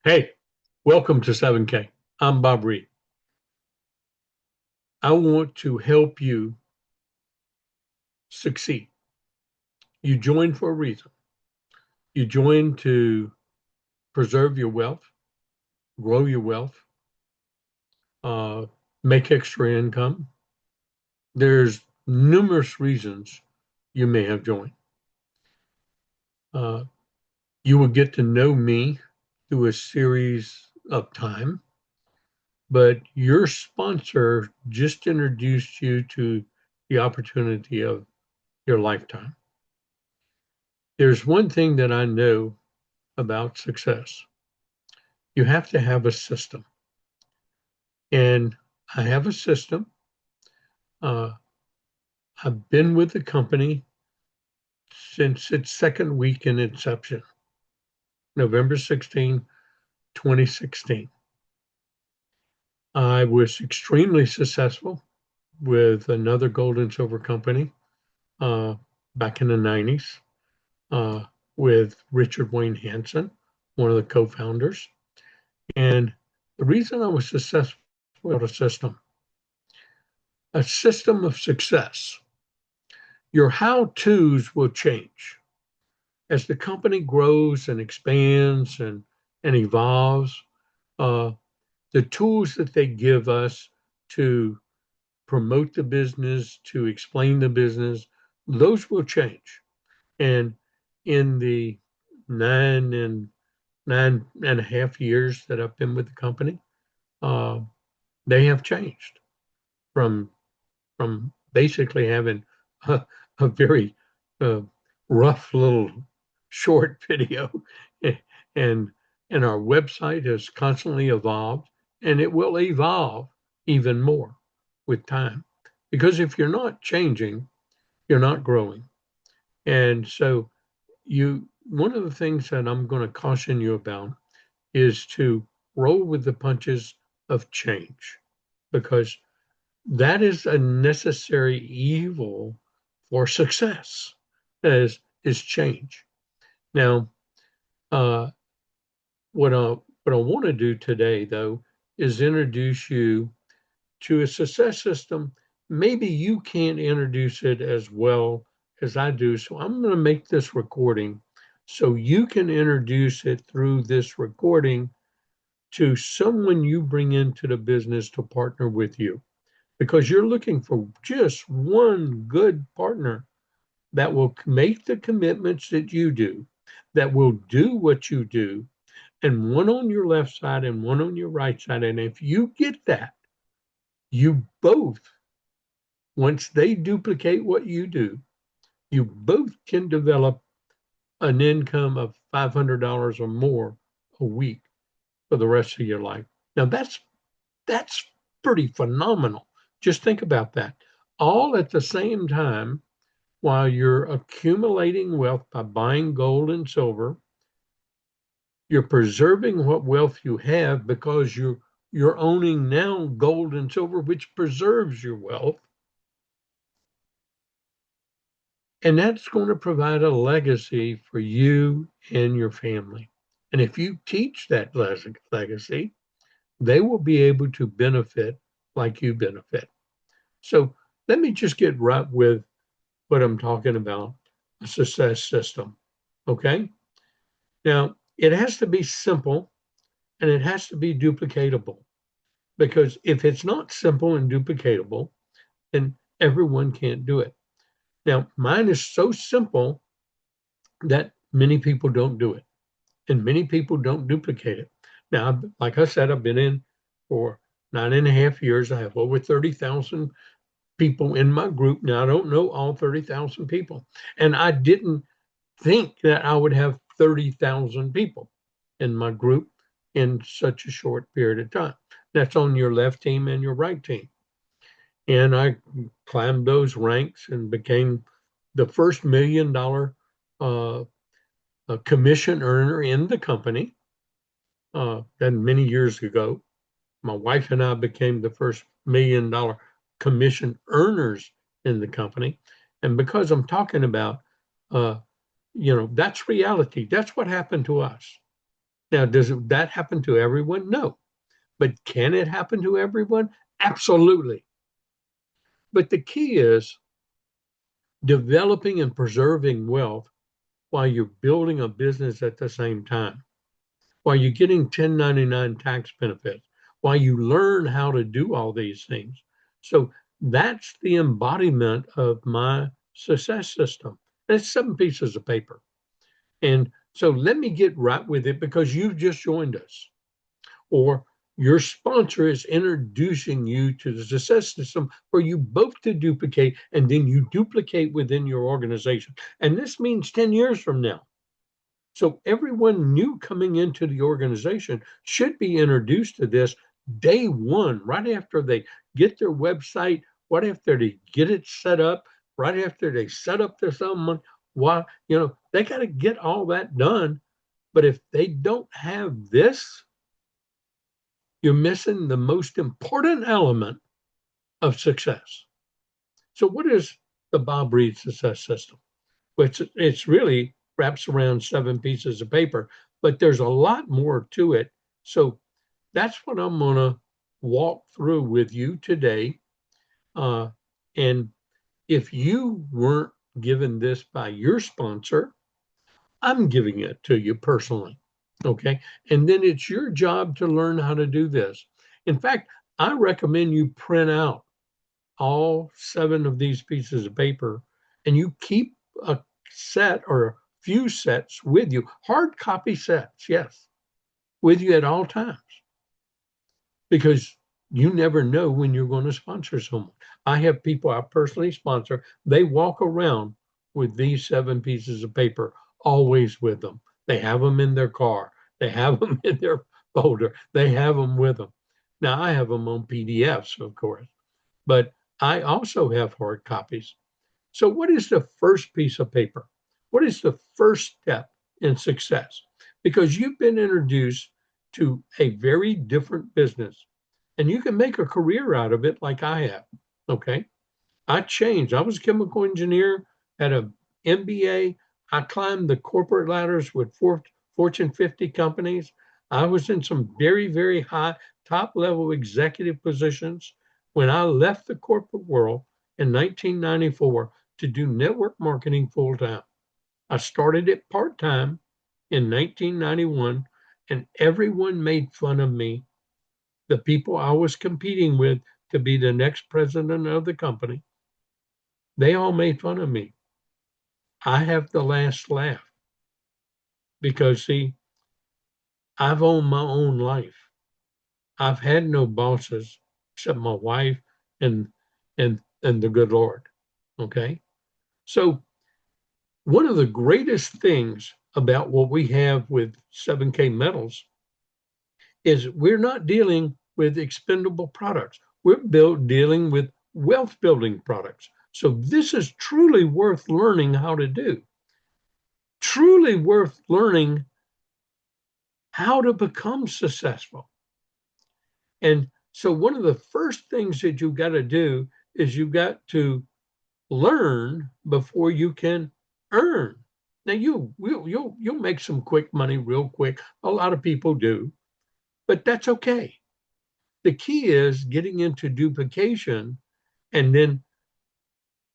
Hey, welcome to 7K. I'm Bob Reid. I want to help you succeed. You join for a reason. You join to preserve your wealth, grow your wealth, uh, make extra income. There's numerous reasons you may have joined. Uh, you will get to know me through a series of time, but your sponsor just introduced you to the opportunity of your lifetime. There's one thing that I know about success. You have to have a system. And I have a system. Uh, I've been with the company since its second week in inception, November 16, 2016. I was extremely successful with another gold and silver company uh, back in the 90s uh, with Richard Wayne Hansen, one of the co-founders. And the reason I was successful with a system of success. Your how-tos will change as the company grows and expands and evolves. Uh, the tools that they give us to promote the business, to explain the business, those will change. And in the nine and nine and a half years that I've been with the company, uh, they have changed from basically having a very uh, rough little short video, and our website has constantly evolved, and it will evolve even more with time. Because if you're not changing, you're not growing. And so one of the things that I'm going to caution you about is to roll with the punches of change, because that is a necessary evil for success, is change. Now, uh, what I want to do today, though, is introduce you to a success system. Maybe you can't introduce it as well as I do, so I'm going to make this recording so you can introduce it through this recording to someone you bring into the business to partner with you, because you're looking for just one good partner that will make the commitments that you do, that will do what you do, and one on your left side and one on your right side. And if you get that, you both, once they duplicate what you do, you both can develop an income of $500 or more a week for the rest of your life. Now that's pretty phenomenal. Just think about that. All at the same time, while you're accumulating wealth by buying gold and silver, you're preserving what wealth you have because you're owning now gold and silver, which preserves your wealth. And that's going to provide a legacy for you and your family. And if you teach that legacy, they will be able to benefit like you benefit. So let me just get right with what I'm talking about, a success system. Okay. Now, it has to be simple and it has to be duplicatable, because if it's not simple and duplicatable, then everyone can't do it. Now, mine is so simple that many people don't do it and many people don't duplicate it. Now, like I said, I've been in for 9.5 years. I have over 30,000 people in my group. Now, I don't know all 30,000 people, and I didn't think that I would have 30,000 people in my group in such a short period of time. That's on your left team and your right team. And I climbed those ranks and became the first $1 million commission earner in the company. And many years ago, my wife and I became the first $1 million commission earners in the company. And because I'm talking about, that's reality. That's what happened to us. Now, that happen to everyone? No. But can it happen to everyone? Absolutely. But the key is developing and preserving wealth while you're building a business at the same time, while you're getting 1099 tax benefits, while you learn how to do all these things. So that's the embodiment of my success system. And it's 7 pieces of paper. And so let me get right with it because you've just joined us, or your sponsor is introducing you to the success system where you both to duplicate and then you duplicate within your organization. And this means 10 years from now. So everyone new coming into the organization should be introduced to this day one, right after they get their website, right after they get it set up, right after they set up their someone. Why, they got to get all that done. But if they don't have this, you're missing the most important element of success. So, what is the Bob Reid success system? Which it's really wraps around 7 pieces of paper, but there's a lot more to it. So, that's what I'm going to walk through with you today. And if you weren't given this by your sponsor, I'm giving it to you personally. Okay. And then it's your job to learn how to do this. In fact, I recommend you print out all 7 of these pieces of paper and you keep a set or a few sets with you, hard copy sets, yes, with you at all times, because you never know when you're going to sponsor someone. I have people I personally sponsor, they walk around with these 7 pieces of paper always with them. They have them in their car, they have them in their folder, they have them with them. Now, I have them on PDFs, of course, but I also have hard copies. So, what is the first piece of paper? What is the first step in success? Because you've been introduced to a very different business and you can make a career out of it like I have. Okay. I changed. I was a chemical engineer, had an MBA. I climbed the corporate ladders with Fortune 50 companies. I was in some very, very high, top level executive positions. When I left the corporate world in 1994 to do network marketing full time, I started it part time in 1991, and everyone made fun of me. The people I was competing with to be the next president of the company, they all made fun of me. I have the last laugh because, see, I've owned my own life. I've had no bosses except my wife and and the good Lord. Okay. So one of the greatest things about what we have with 7K metals is we're not dealing with expendable products. We're dealing with wealth building products. So this is truly worth learning how to do. Truly worth learning how to become successful. And so one of the first things that you've got to do is you've got to learn before you can earn. Now you'll make some quick money real quick. A lot of people do, but that's okay. The key is getting into duplication and then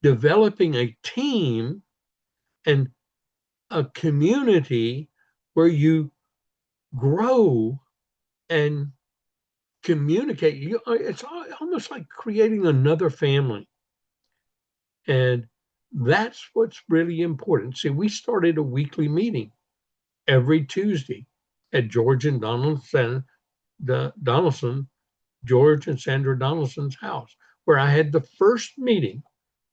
developing a team and a community where you grow and communicate. It's almost like creating another family. And that's what's really important. See, we started a weekly meeting every Tuesday at George and Donaldson, George and Sandra Donaldson's house, where I had the first meeting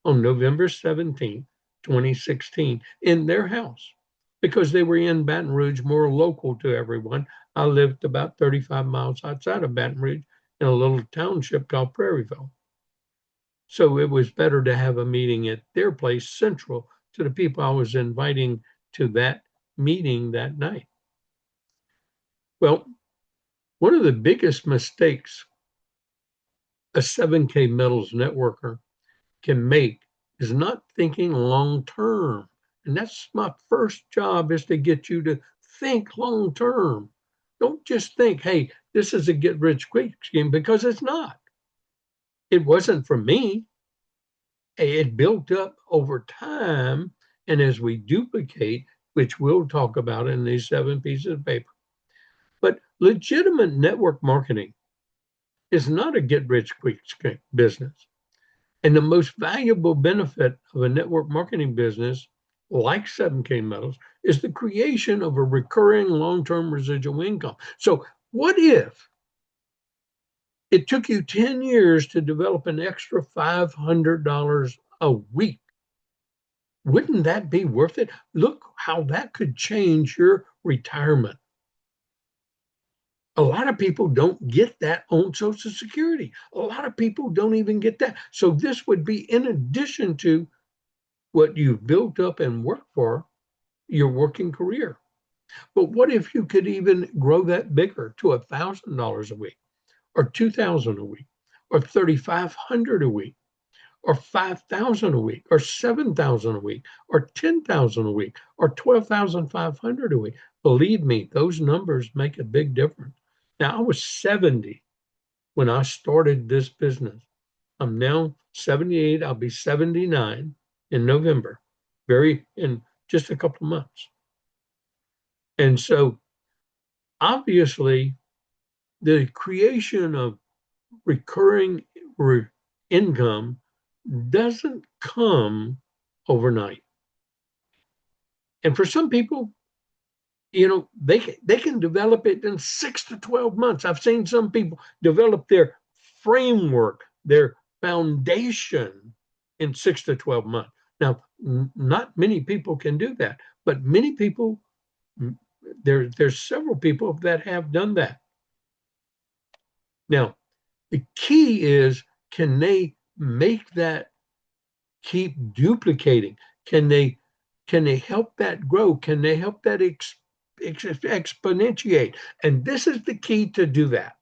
on November 17th, 2016, in their house because they were in Baton Rouge, more local to everyone. I lived about 35 miles outside of Baton Rouge in a little township called Prairieville. So it was better to have a meeting at their place, central to the people I was inviting to that meeting that night. Well, one of the biggest mistakes a 7K metals networker can make is not thinking long term. And that's my first job, is to get you to think long term. Don't just think, hey, this is a get rich quick scheme, because it's not. It wasn't for me. It built up over time. And as we duplicate, which we'll talk about in these 7 pieces of paper, but legitimate network marketing is not a get rich quick business. And the most valuable benefit of a network marketing business like 7K Metals is the creation of a recurring long-term residual income. So what if it took you 10 years to develop an extra $500 a week? Wouldn't that be worth it? Look how that could change your retirement. A lot of people don't get that on Social Security. A lot of people don't even get that. So this would be in addition to what you've built up and worked for your working career. But what if you could even grow that bigger to $1,000 a week, or 2,000 a week, or 3,500 a week, or 5,000 a week, or 7,000 a week, or 10,000 a week, or 12,500 a week? Believe me, those numbers make a big difference. Now, I was 70 when I started this business. I'm now 78. I'll be 79 in November, in just a couple of months. And so obviously, the creation of recurring income doesn't come overnight. And for some people, they can develop it in 6 to 12 months. I've seen some people develop their framework, their foundation in 6 to 12 months. Now, not many people can do that, but many people, there's several people that have done that. Now, the key is, can they make that keep duplicating? Can they help that grow? Can they help that exponentiate? And this is the key to do that.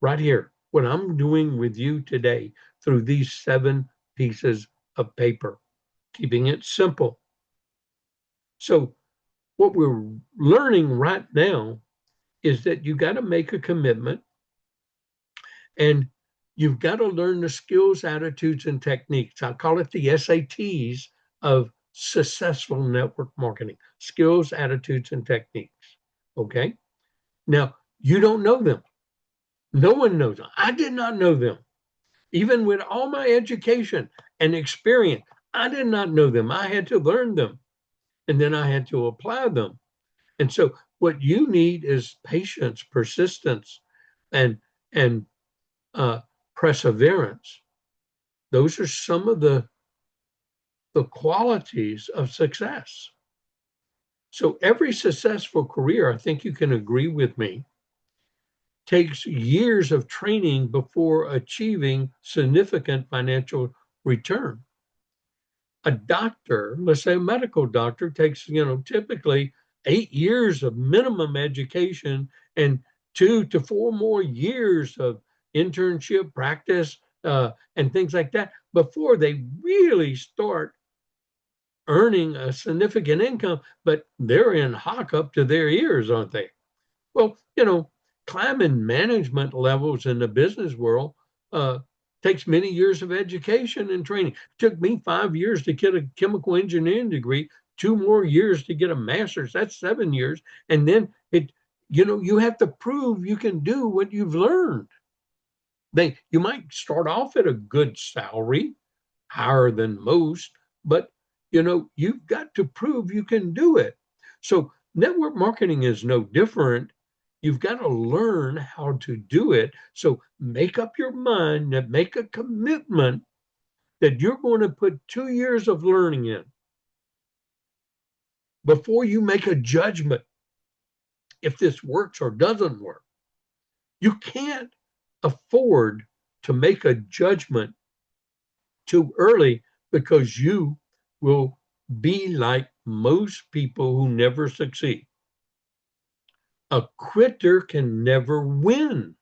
Right here, what I'm doing with you today through these 7 pieces of paper, keeping it simple. So what we're learning right now is that you got to make a commitment, and you've got to learn the skills, attitudes, and techniques. I call it the SATs of successful network marketing: skills, attitudes, and techniques. Okay. Now, you don't know them. No one knows them. I did not know them. Even with all my education and experience, I did not know them. I had to learn them, and then I had to apply them. And so what you need is patience, persistence, and and perseverance. Those are some of the qualities of success. So every successful career, I think you can agree with me, takes years of training before achieving significant financial return. A doctor, let's say a medical doctor, takes, typically 8 years of minimum education and 2 to 4 more years of internship practice, and things like that before they really start earning a significant income. But they're in hock up to their ears, aren't they? Well, climbing management levels in the business world uh, takes many years of education and training. It took me 5 years to get a chemical engineering degree, 2 more years to get a master's. That's 7 years. And then you have to prove you can do what you've learned. You might start off at a good salary, higher than most, but you've got to prove you can do it. So network marketing is no different. You've got to learn how to do it. So make up your mind, and make a commitment that you're going to put 2 years of learning in before you make a judgment if this works or doesn't work. You can't afford to make a judgment too early, because you will be like most people who never succeed. A quitter can never win.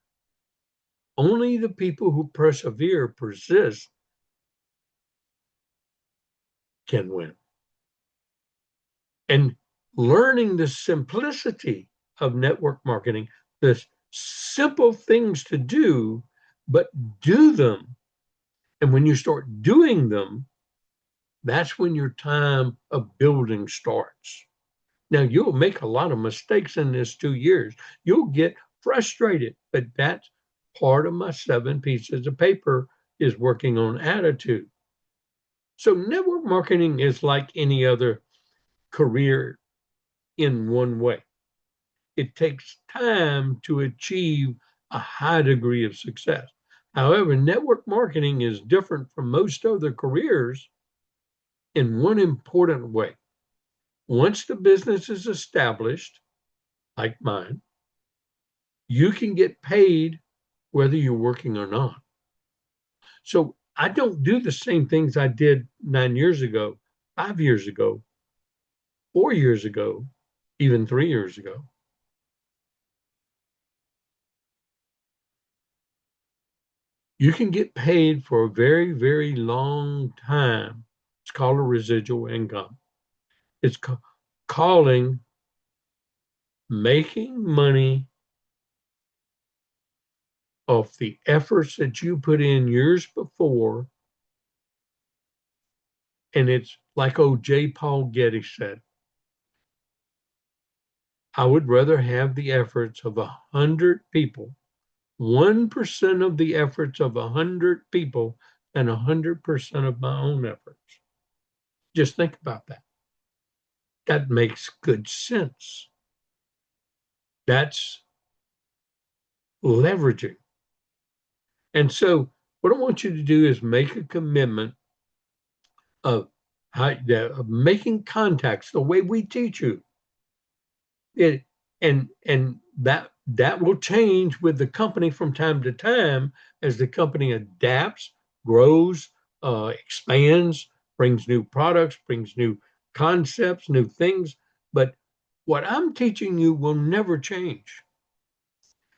Only the people who persevere, persist, can win. And learning the simplicity of network marketing, the simple things to do, but do them. And when you start doing them, that's when your time of building starts. Now, you'll make a lot of mistakes in this 2 years. You'll get frustrated, but that's part of my 7 pieces of paper is working on attitude. So network marketing is like any other career in one way. It takes time to achieve a high degree of success. However, network marketing is different from most other careers in one important way. Once the business is established, like mine, you can get paid whether you're working or not. So I don't do the same things I did 9 years ago, 5 years ago, 4 years ago, even 3 years ago. You can get paid for a very, very long time. It's called a residual income. It's calling making money off the efforts that you put in years before. And it's like old J. Paul Getty said, I would rather have the efforts of 100 people, 1% of the efforts of 100 people than 100% of my own efforts. Just think about that. That makes good sense. That's leveraging. And so what I want you to do is make a commitment of, of making contacts the way we teach you. And that will change with the company from time to time as the company adapts, grows, expands, brings new products, brings new concepts, new things. But what I'm teaching you will never change.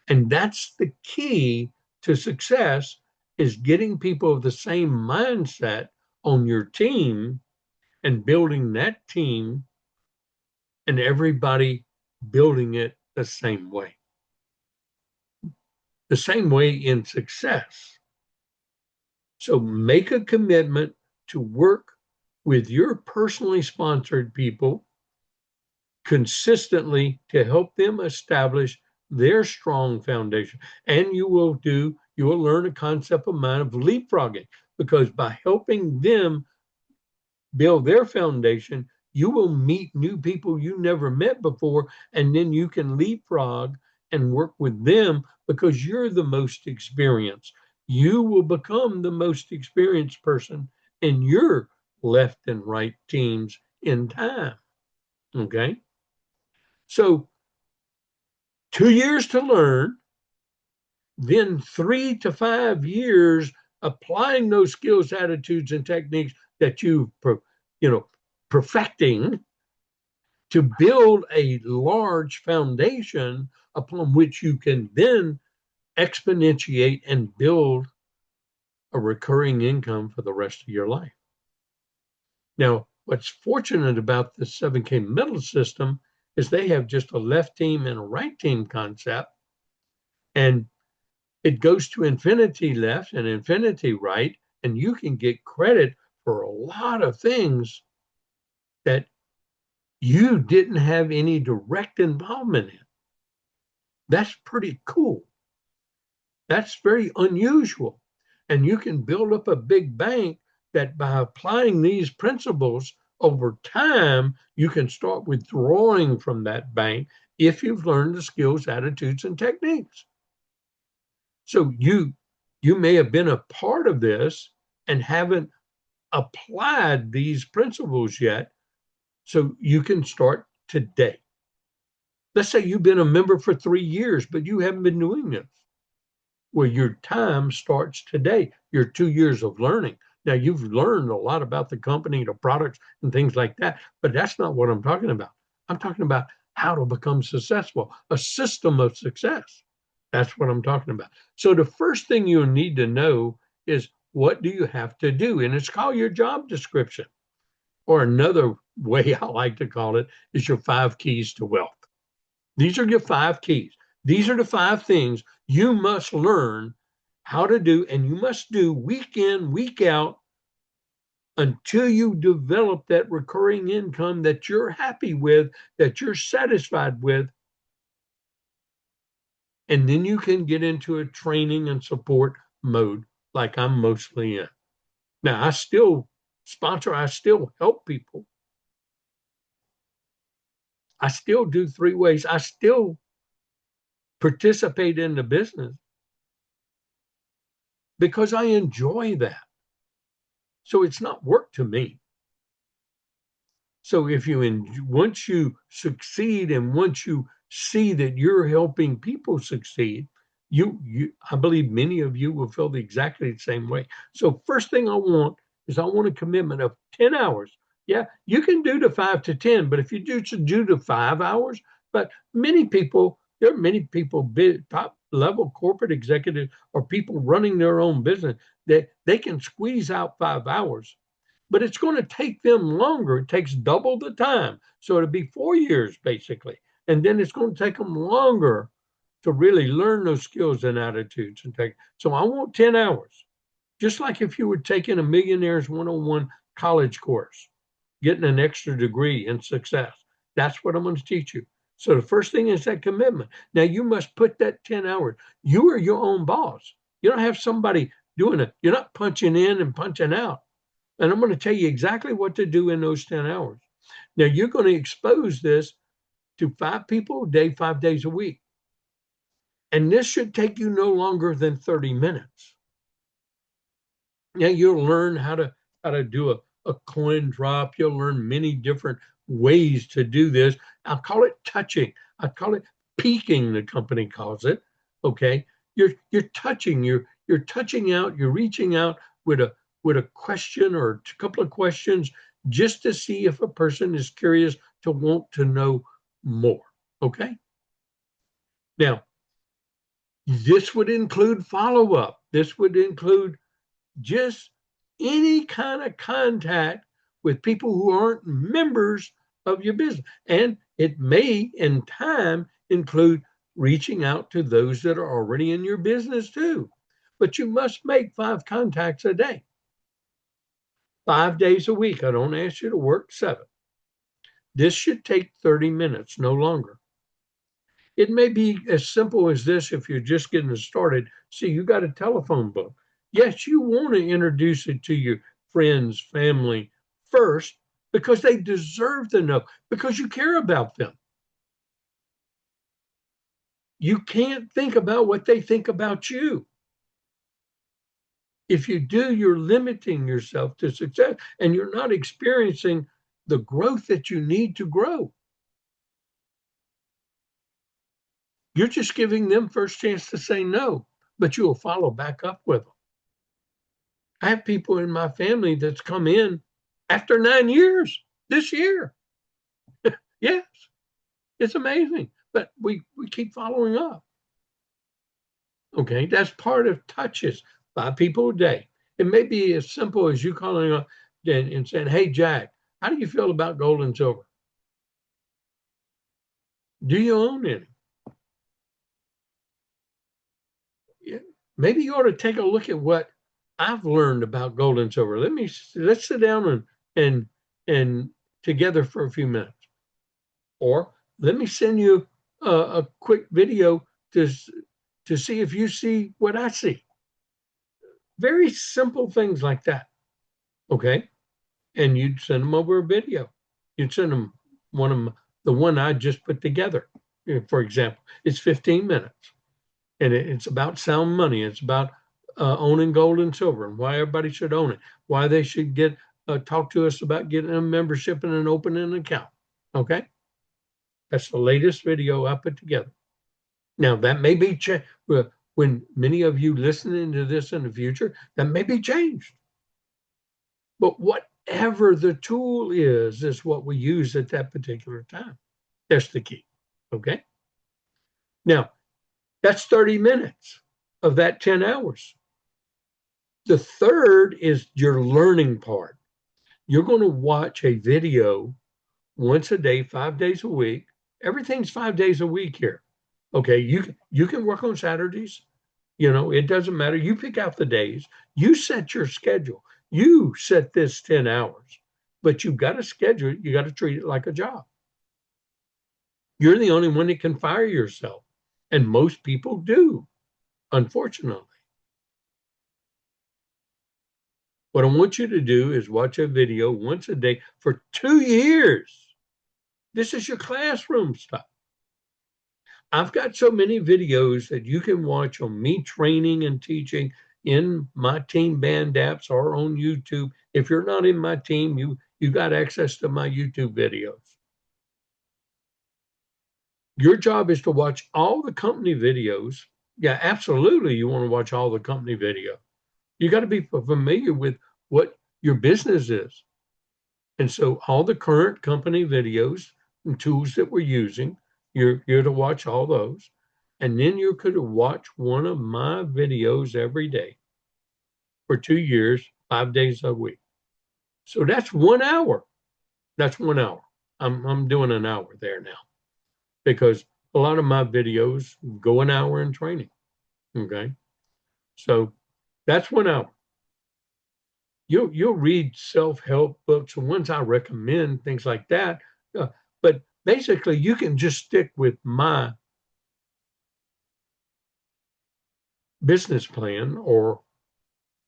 And that's the key to success is getting people of the same mindset on your team and building that team and everybody building it the same way. The same way in success. So make a commitment to work with your personally sponsored people consistently to help them establish their strong foundation. And you will learn a concept of mine of leapfrogging, because by helping them build their foundation, you will meet new people you never met before, and then you can leapfrog and work with them because you're the most experienced. You will become the most experienced person in your left and right teams in time. Okay? So 2 years to learn, then 3 to 5 years applying those skills, attitudes, and techniques that you've perfecting to build a large foundation upon which you can then exponentiate and build a recurring income for the rest of your life. Now, what's fortunate about the 7K middle system is they have just a left team and a right team concept, and it goes to infinity left and infinity right, and you can get credit for a lot of things that you didn't have any direct involvement in. That's pretty cool. That's very unusual. And you can build up a big bank that by applying these principles over time, you can start withdrawing from that bank if you've learned the skills, attitudes, and techniques. So you may have been a part of this and haven't applied these principles yet, so you can start today. Let's say you've been a member for 3 years, but you haven't been doing this. Well, your time starts today, your 2 years of learning. Now, you've learned a lot about the company, the products, and things like that, but that's not what I'm talking about. I'm talking about how to become successful, a system of success. That's what I'm talking about. So the first thing you need to know is, what do you have to do? And it's called your job description. Or another way I like to call it is your 5 keys to wealth. These are your 5 keys. These are the 5 things you must learn how to do, and you must do week in, week out until you develop that recurring income that you're happy with, that you're satisfied with. And then you can get into a training and support mode like I'm mostly in. Now, I still sponsor, I still help people. I still do 3 ways. I still participate in the business because I enjoy that. So it's not work to me. So if you once you succeed and once you see that you're helping people succeed, I believe many of you will feel exactly the same way. So first thing I want is I want a commitment of 10 hours. Yeah, you can do the 5 to 10, but if you do the 5 hours, but there are many people, big, top level corporate executives or people running their own business that they can squeeze out 5 hours, but it's going to take them longer. It takes double the time. So it'll be 4 years basically. And then it's going to take them longer to really learn those skills and attitudes and take. So I want 10 hours, just like if you were taking a Millionaires 101 college course, getting an extra degree in success. That's what I'm going to teach you. So the first thing is that commitment. Now you must put that 10 hours. You are your own boss. You don't have somebody doing it. You're not punching in and punching out. And I'm going to tell you exactly what to do in those 10 hours. Now, you're going to expose this to 5 people a day, 5 days a week. And this should take you no longer than 30 minutes. Now, you'll learn how to do a coin drop. You'll learn many different ways to do this. I'll call it touching. I call it peeking, the company calls it. Okay. You're touching, you're touching out, you're reaching out with a question or a couple of questions just to see if a person is curious to want to know more. Okay. Now, this would include follow up. This would include just any kind of contact with people who aren't members of your business. And it may, in time, include reaching out to those that are already in your business too. But you must make 5 contacts a day. 5 days a week. I don't ask you to work 7. This should take 30 minutes, no longer. It may be as simple as this if you're just getting started. See, you got a telephone book. Yes, you want to introduce it to your friends, family first because they deserve to know, because you care about them. You can't think about what they think about you. If you do, you're limiting yourself to success and you're not experiencing the growth that you need to grow. You're just giving them first chance to say no, but you will follow back up with them. I have people in my family that's come in after 9 years this year. Yes, it's amazing, but we keep following up. Okay, that's part of touches. 5 people a day. It may be as simple as you calling up and saying, "Hey, Jack, how do you feel about gold and silver? Do you own any? Yeah. Maybe you ought to take a look at what I've learned about gold and silver. Let's sit down and together for a few minutes. Or let me send you a quick video to see if you see what I see." Very simple things like that. Okay. And you'd send them over a video. You'd send them the one I just put together. For example, it's 15 minutes and it's about sound money. It's about owning gold and silver and why everybody should own it, why they should talk to us about getting a membership and opening an account. Okay. That's the latest video I put together. Now that may be when many of you listening to this in the future, that may be changed. But whatever the tool is what we use at that particular time. That's the key. Okay. Now, that's 30 minutes of that 10 hours. The third is your learning part. You're going to watch a video once a day, 5 days a week, Everything's 5 days a week here. Okay, you can work on Saturdays. It doesn't matter. You pick out the days. You set your schedule. You set this 10 hours, but you've got to schedule it. You got to treat it like a job. You're the only one that can fire yourself. And most people do, unfortunately. What I want you to do is watch a video once a day for 2 years. This is your classroom stuff. I've got so many videos that you can watch on me training and teaching in my team band apps or on YouTube. If you're not in my team, you got access to my YouTube videos. Your job is to watch all the company videos. Yeah, absolutely. You want to watch all the company video. You got to be familiar with what your business is. And so all the current company videos and tools that we're using, you're to watch all those. And then you could watch one of my videos every day for 2 years, 5 days a week. So that's 1 hour. That's 1 hour. I'm doing an hour there now because a lot of my videos go an hour in training. Okay. So that's 1 hour. You'll read self-help books, the ones I recommend, things like that. But basically, you can just stick with my business plan or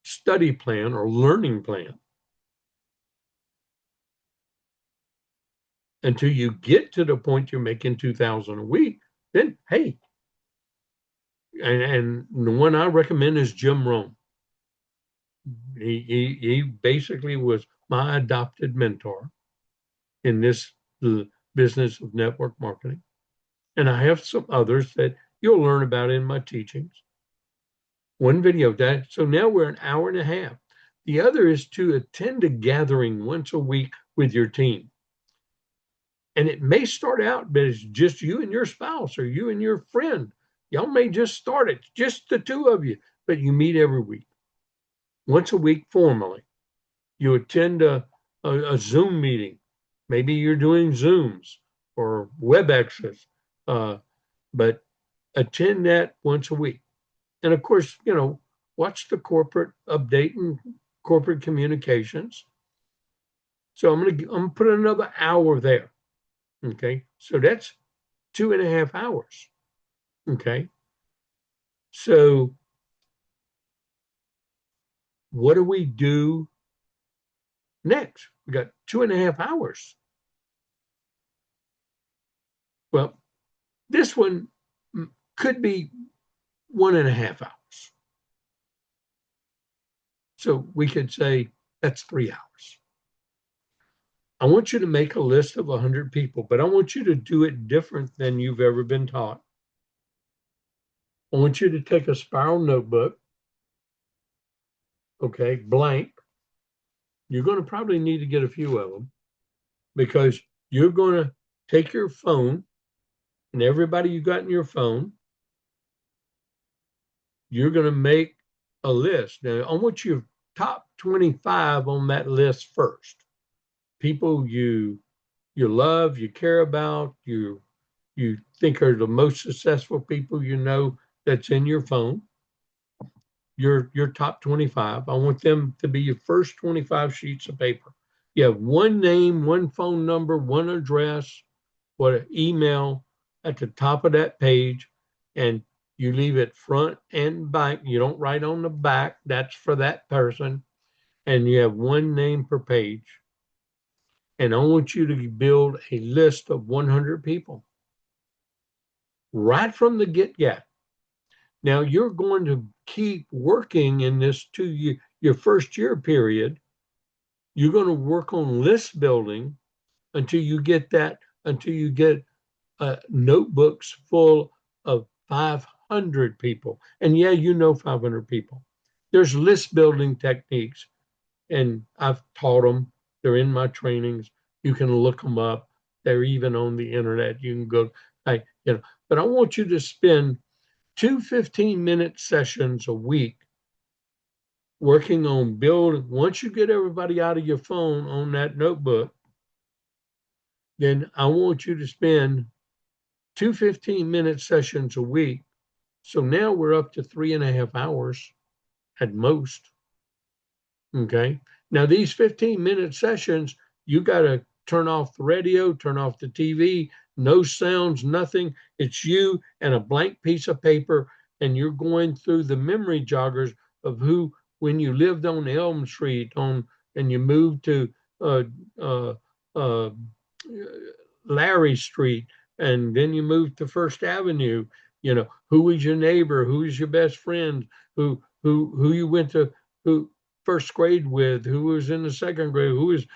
study plan or learning plan until you get to the point you're making 2,000 a week. Then, hey, and the one I recommend is Jim Rohn. He basically was my adopted mentor in this business of network marketing. And I have some others that you'll learn about in my teachings. One video that, so now we're an hour and a half. The other is to attend a gathering once a week with your team. And it may start out, but it's just you and your spouse or you and your friend. Y'all may just start it, just the two of you, but you meet every week. Once a week formally. You attend a Zoom meeting. Maybe you're doing Zooms or WebExes, but attend that once a week. And of course, watch the corporate update and corporate communications. So I'm gonna put another hour there. Okay, so that's 2.5 hours. Okay, so what do we do next? We got 2.5 hours. Well, this one could be 1.5 hours. So we could say that's 3 hours. I want you to make a list of 100 people, but I want you to do it different than you've ever been taught. I want you to take a spiral notebook, okay, blank. You're going to probably need to get a few of them because you're going to take your phone and everybody you got in your phone, you're going to make a list. Now, I want your top 25 on that list first. People you love, you care about, you think are the most successful people you know that's in your phone. Your top 25. I want them to be your first 25 sheets of paper. You have one name, one phone number, one address, what email at the top of that page, and you leave it front and back. You don't write on the back. That's for that person. And you have one name per page. And I want you to build a list of 100 people right from the get-go. Now you're going to keep working in this 2 year, your first year period. You're going to work on list building until you get notebooks full of 500 people. And yeah, 500 people. There's list building techniques, and I've taught them. They're in my trainings. You can look them up. They're even on the internet. You can go, but I want you to spend 2 15-minute sessions a week working on building. Once you get everybody out of your phone on that notebook, then I want you to spend 2 15-minute sessions a week. So now we're up to 3.5 hours at most. Okay. Now, these 15-minute sessions, you got to turn off the radio, turn off the TV, no sounds, nothing. It's you and a blank piece of paper, and you're going through the memory joggers of who, when you lived on Elm Street, and you moved to uh, uh, uh, Larry Street, and then you moved to First Avenue. Who was your neighbor? Who was your best friend? Who you went to who first grade with? Who was in the second grade? Who was,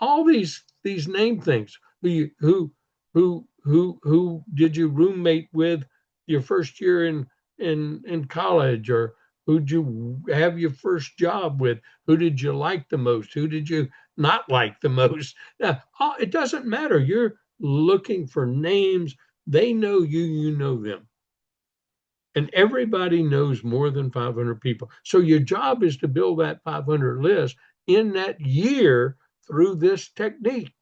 all these name things. Who did you roommate with your first year in college, or who'd you have your first job with? Who did you like the most? Who did you not like the most? Now, it doesn't matter. You're looking for names. They know you, you know them. And everybody knows more than 500 people. So your job is to build that 500 list in that year through this technique.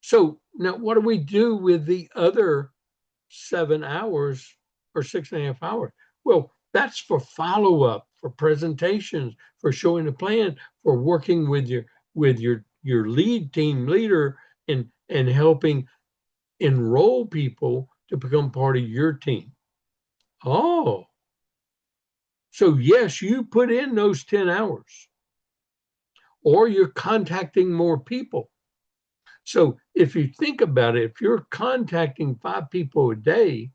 So now what do we do with the other 7 hours or 6.5 hours? Well, that's for follow-up, for presentations, for showing a plan, for working with your lead team leader and helping enroll people to become part of your team. Oh, so yes, you put in those 10 hours, or you're contacting more people. So if you think about it, if you're contacting 5 people a day,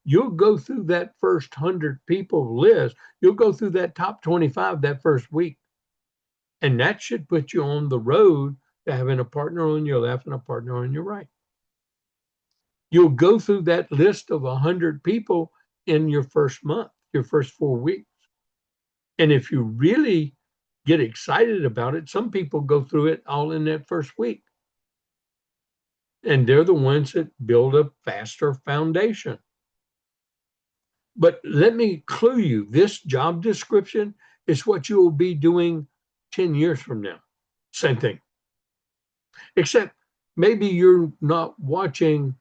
you'll go through that first 100 people list. You'll go through that top 25 that first week. And that should put you on the road to having a partner on your left and a partner on your right. You'll go through that list of 100 people in your first month, your first 4 weeks. And if you really get excited about it, some people go through it all in that first week. And they're the ones that build a faster foundation. But let me clue you, this job description is what you will be doing 10 years from now. Same thing. Except maybe you're not watching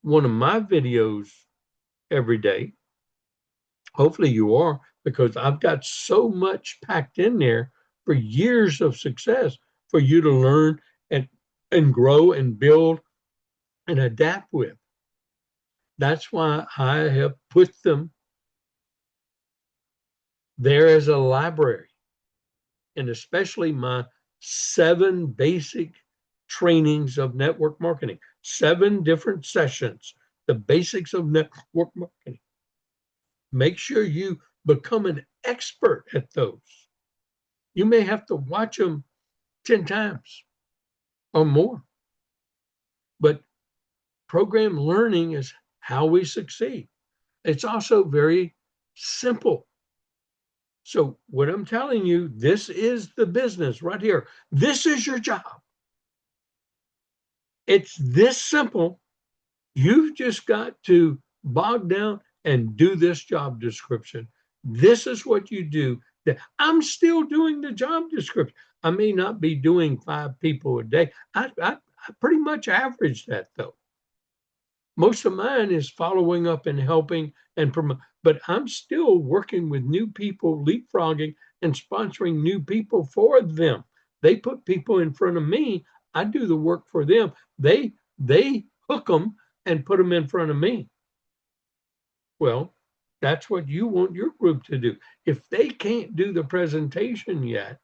one of my videos every day. Hopefully you are, because I've got so much packed in there for years of success for you to learn and grow and build and adapt with. That's why I have put them there as a library, and especially my 7 basic trainings of network marketing, 7 different sessions, the basics of network marketing. Make sure you become an expert at those. You may have to watch them 10 times or more. But program learning is how we succeed. It's also very simple. So what I'm telling you, this is the business right here. This is your job. It's this simple. You've just got to bog down and do this job description. This is what you do. I'm still doing the job description. I may not be doing 5 people a day. I pretty much average that, though. Most of mine is following up and helping and promote, but I'm still working with new people, leapfrogging and sponsoring new people for them. They put people in front of me. I do the work for them. They hook them and put them in front of me. Well, that's what you want your group to do. If they can't do the presentation yet,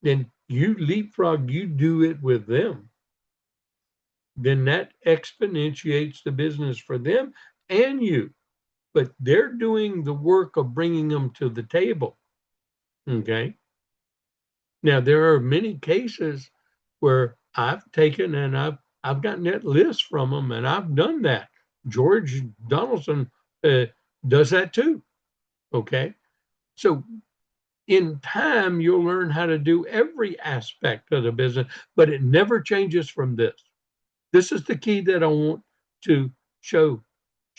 then you leapfrog, you do it with them. Then that exponentiates the business for them and you. But they're doing the work of bringing them to the table. Okay. Now, there are many cases where I've taken and I've gotten that list from them, and I've done that. George Donaldson does that too. Okay. So in time, you'll learn how to do every aspect of the business, but it never changes from this. This is the key that I want to show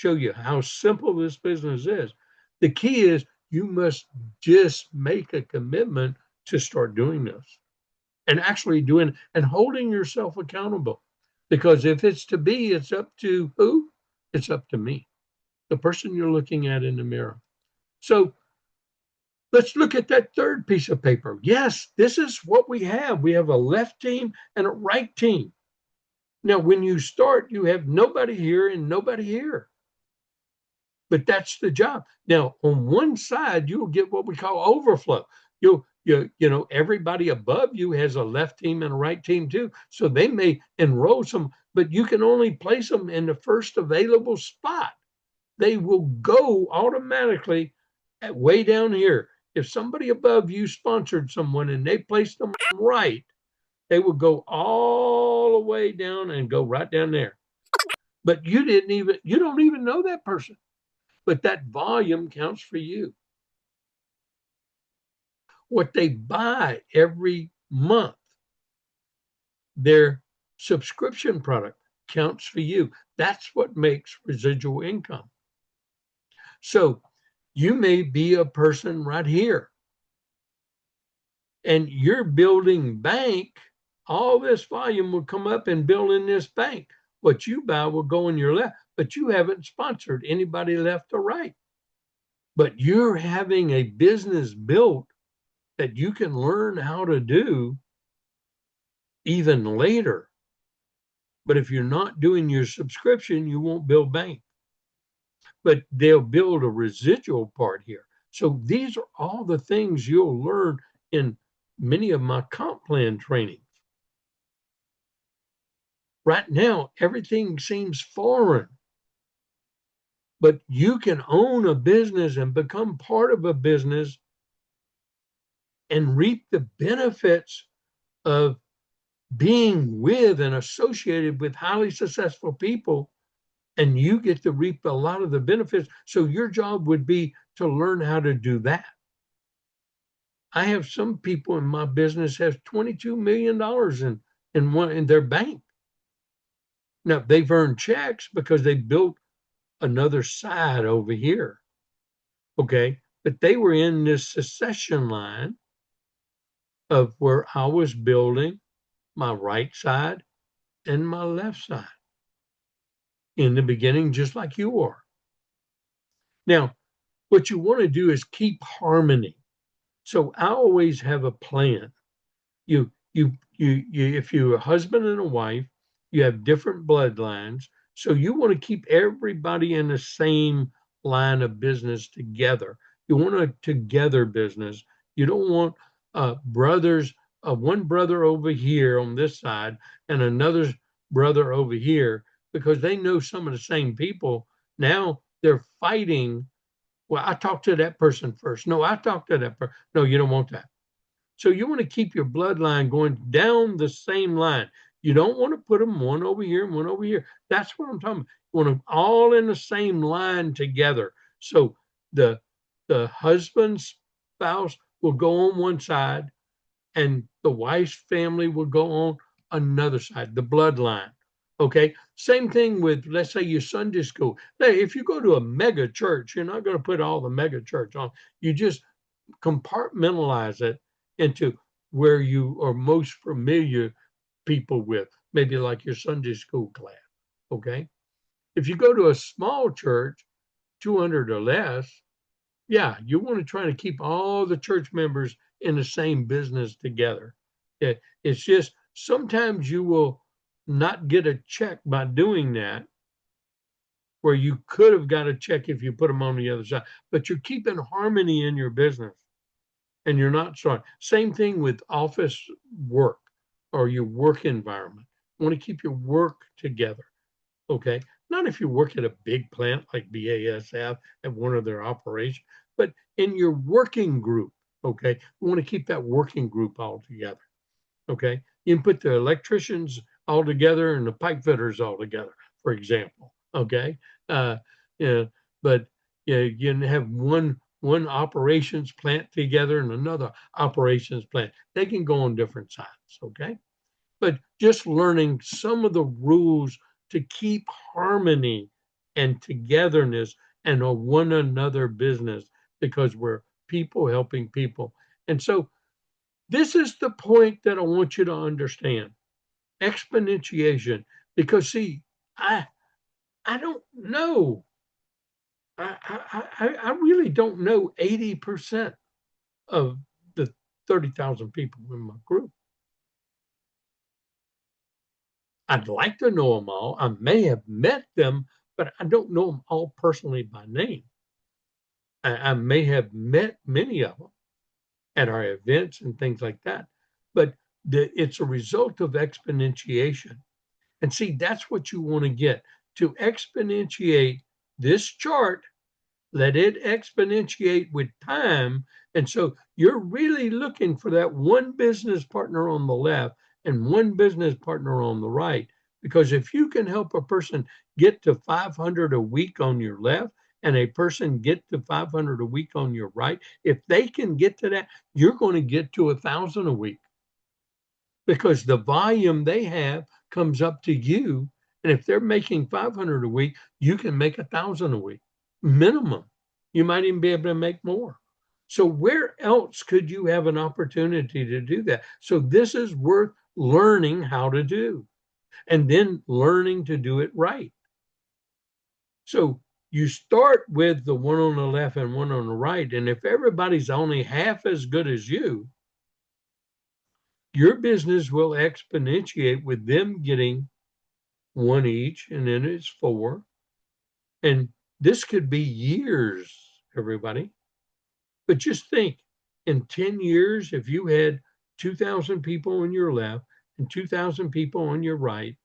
you how simple this business is. The key is you must just make a commitment to start doing this and actually doing and holding yourself accountable. Because if it's to be, it's up to who? It's up to me, the person you're looking at in the mirror. So let's look at that third piece of paper. Yes, this is what we have. We have a left team and a right team. Now, when you start, you have nobody here and nobody here. But that's the job. Now, on one side, you'll get what we call overflow. Everybody above you has a left team and a right team too. So they may enroll some, but you can only place them in the first available spot. They will go automatically at way down here. If somebody above you sponsored someone and they placed them right, they will go all the way down and go right down there. But you don't even know that person. But that volume counts for you. What they buy every month, their subscription product counts for you. That's what makes residual income. So you may be a person right here and you're building bank. All this volume will come up and build in this bank. What you buy will go in your left, but you haven't sponsored anybody left or right. But you're having a business built that you can learn how to do even later. But if you're not doing your subscription, you won't build bank. But they'll build a residual part here. So these are all the things you'll learn in many of my comp plan trainings. Right now, everything seems foreign. But you can own a business and become part of a business and reap the benefits of being with and associated with highly successful people, and you get to reap a lot of the benefits. So your job would be to learn how to do that. I have some people in my business have $22 million in their bank. Now they've earned checks because they built another side over here. Okay. But they were in this succession line of where I was building my right side and my left side in the beginning, just like you are. Now, what you want to do is keep harmony. So I always have a plan. If you're a husband and a wife, you have different bloodlines. So you want to keep everybody in the same line of business together. You want a together business. You don't want brothers, one brother over here on this side and another brother over here, because they know some of the same people. Now they're fighting. Well, I talked to that person first. No, I talked to that person. No, you don't want that. So you want to keep your bloodline going down the same line. You don't want to put them one over here and one over here. That's what I'm talking about. You want them all in the same line together. So the husband's spouse will go on one side and the wife's family will go on another side, the bloodline. Okay. Same thing with, let's say, your Sunday school. Hey, if you go to a mega church, you're not going to put all the mega church on. You just compartmentalize it into where you are most familiar people with, maybe like your Sunday school class. Okay. If you go to a small church, 200 or less, yeah, you want to try to keep all the church members in the same business together. It's just sometimes you will not get a check by doing that, where you could have got a check if you put them on the other side, but you're keeping harmony in your business and you're not sorry. Same thing with office work or your work environment. You want to keep your work together. Okay. Not if you work at a big plant like BASF at one of their operations, but in your working group. Okay. You want to keep that working group all together. Okay. You can put the electricians all together and the pipe fitters all together, for example. Okay. Yeah, but yeah, you can have one operations plant together and another operations plant. They can go on different sides. Okay. But just learning some of the rules to keep harmony and togetherness and a one another business, because we're people helping people. And so this is the point that I want you to understand. Exponentiation. Because see, I I don't know. I really don't know 80% of the 30,000 people in my group. I'd like to know them all. I may have met them, but I don't know them all personally by name. I may have met many of them at our events and things like that, but it's a result of exponentiation. And see, that's what you want to get to exponentiate this chart. Let it exponentiate with time. And so you're really looking for that one business partner on the left and one business partner on the right. Because if you can help a person get to 500 a week on your left and a person get to 500 a week on your right, if they can get to that, you're going to get to 1,000 a week because the volume they have comes up to you. And if they're making 500 a week, you can make 1,000 a week minimum. You might even be able to make more. So where else could you have an opportunity to do that? So this is worth learning how to do and then learning to do it right. So you start with the one on the left and one on the right. And if everybody's only half as good as you, your business will exponentiate with them getting one each, and then it's four. And this could be years, everybody. But just think in 10 years, if you had 2,000 people on your left and 2,000 people on your right,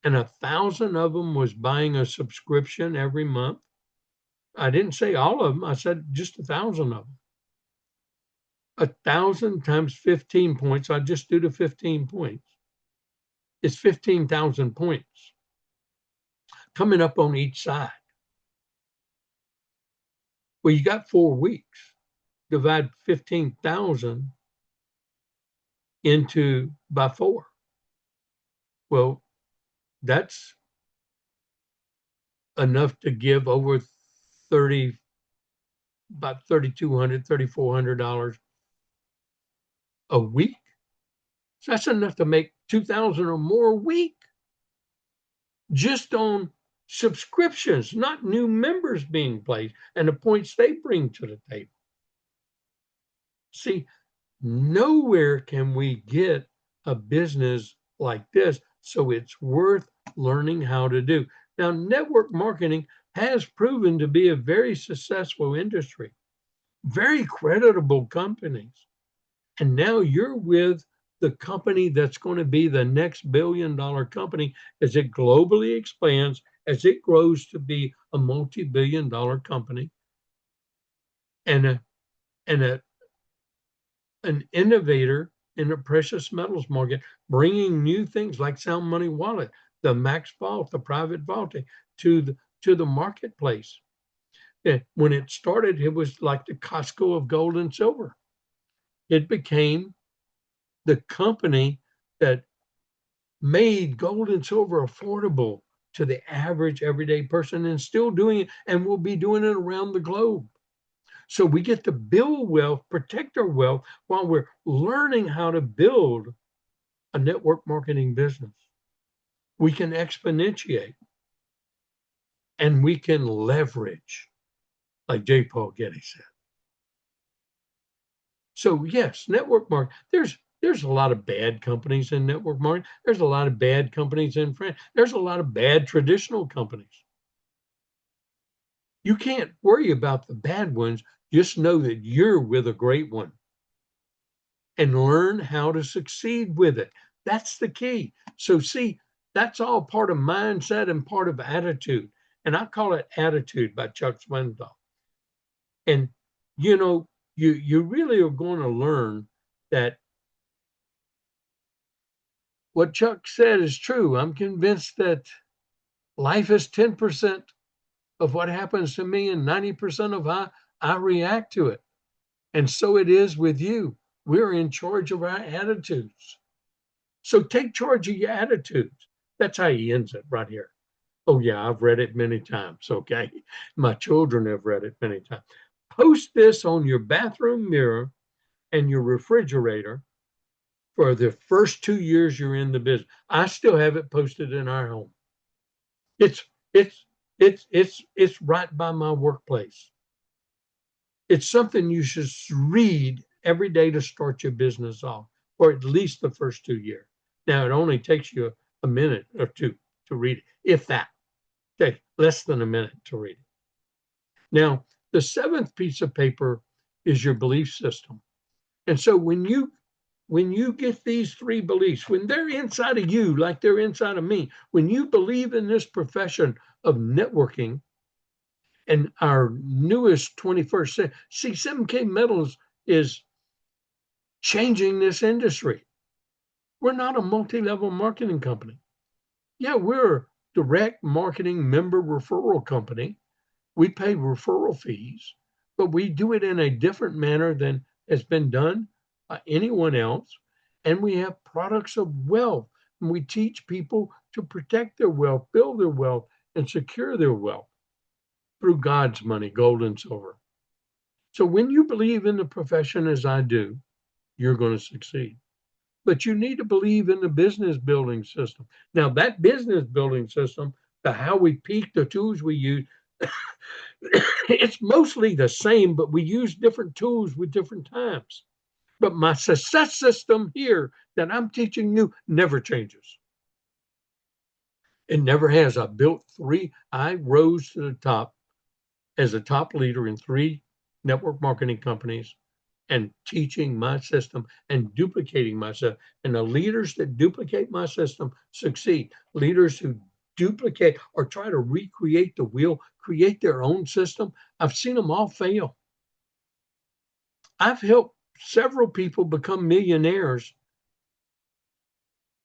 and 1,000 of them was buying a subscription every month. I didn't say all of them, I said just 1,000 of them. 1,000 times 15 points, I just do the 15 points. It's 15,000 points coming up on each side. Well, you got 4 weeks. Divide 15,000 into by 4. Well, that's enough to give over 30, about $3,200, $3,400 a week. So that's enough to make 2,000 or more a week just on subscriptions, not new members being placed and the points they bring to the table. See, nowhere can we get a business like this, so it's worth learning how to do. Now, network marketing has proven to be a very successful industry, very creditable companies. And now you're with the company that's going to be the next billion-dollar company as it globally expands, as it grows to be a multi-billion-dollar company, and an innovator in the precious metals market, bringing new things like Sound Money Wallet, the Max Vault, the private vaulting to the marketplace. When it started, it was like the Costco of gold and silver. It became the company that made gold and silver affordable to the average everyday person and still doing it and will be doing it around the globe. So we get to build wealth, protect our wealth while we're learning how to build a network marketing business. We can exponentiate and we can leverage, like J. Paul Getty said. So yes, network marketing. There's a lot of bad companies in network marketing. There's a lot of bad companies in France. There's a lot of bad traditional companies. You can't worry about the bad ones. Just know that you're with a great one and learn how to succeed with it. That's the key. So see, that's all part of mindset and part of attitude. And I call it Attitude by Chuck Swindoll. And you know, you really are going to learn that what Chuck said is true. I'm convinced that life is 10% of what happens to me and 90% of how I react to it. And so it is with you. We're in charge of our attitudes. So take charge of your attitudes. That's how he ends it right here. Oh, yeah, I've read it many times. Okay. My children have read it many times. Post this on your bathroom mirror and your refrigerator for the first 2 years you're in the business. I still have it posted in our home. It's it's it's right by my workplace. It's something you should read every day to start your business off, or at least the first 2 years. Now it only takes you a minute or two to read it, if that. Okay, less than a minute to read it. Now, the seventh piece of paper is your belief system. And so when you get these three beliefs, when they're inside of you, like they're inside of me, when you believe in this profession of networking and our newest 21st century, see, 7K Metals is changing this industry. We're not a multi-level marketing company. Yeah, we're a direct marketing member referral company. We pay referral fees, but we do it in a different manner than has been done by anyone else. And we have products of wealth. And we teach people to protect their wealth, build their wealth, and secure their wealth through God's money, gold and silver. So when you believe in the profession as I do, you're going to succeed. But you need to believe in the business building system. Now, that business building system, the how we peak, the tools we use, it's mostly the same, but we use different tools with different times. But my success system here that I'm teaching you never changes. It never has. I rose to the top as a top leader in 3 network marketing companies and teaching my system and duplicating myself. And the leaders that duplicate my system succeed. Leaders who duplicate or try to recreate the wheel, create their own system, I've seen them all fail. I've helped several people become millionaires,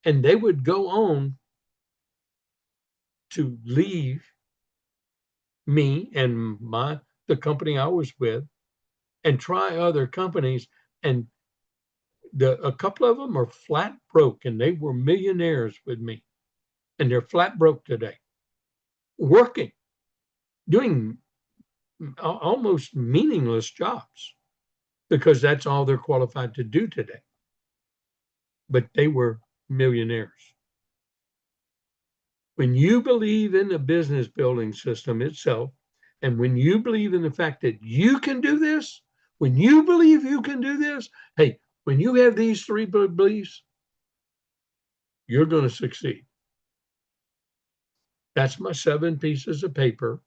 and they would go on to leave me and the company I was with and try other companies, and a couple of them are flat broke, and they were millionaires with me, and they're flat broke today, working, doing almost meaningless jobs because that's all they're qualified to do today. But they were millionaires. When you believe in the business building system itself, and when you believe in the fact that you can do this, when you believe you can do this, hey, when you have these 3 beliefs, you're going to succeed. That's my 7 pieces of paper.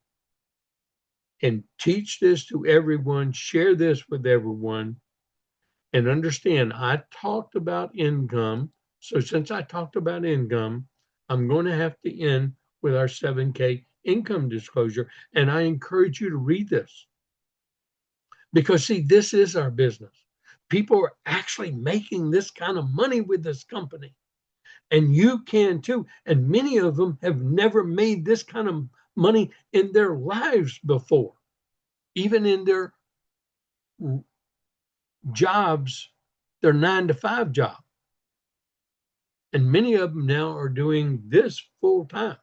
And teach this to everyone, share this with everyone, and understand I talked about income. So since I talked about income, I'm going to have to end with our 7K income disclosure. And I encourage you to read this. Because see, this is our business. People are actually making this kind of money with this company. And you can too. And many of them have never made this kind of money in their lives before, even in their jobs, their 9-to-5 job. And many of them now are doing this full time.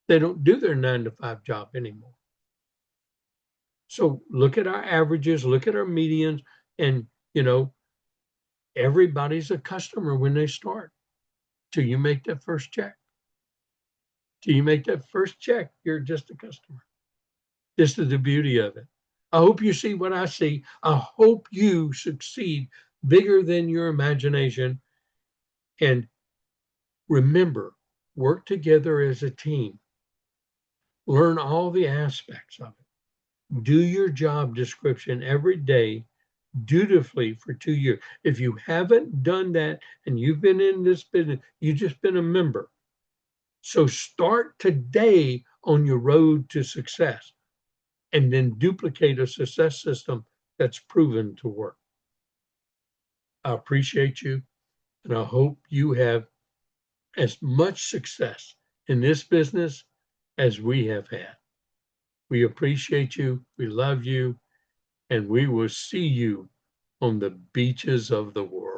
They don't do their 9-to-5 job anymore. So look at our averages, look at our medians, and everybody's a customer when they start. Till you make that first check. Till you make that first check, you're just a customer. This is the beauty of it. I hope you see what I see. I hope you succeed bigger than your imagination. And remember, work together as a team. Learn all the aspects of it. Do your job description every day dutifully for 2 years. If you haven't done that and you've been in this business, you've just been a member. So start today on your road to success and then duplicate a success system that's proven to work. I appreciate you, and I hope you have as much success in this business as we have had. We appreciate you, we love you, and we will see you on the beaches of the world.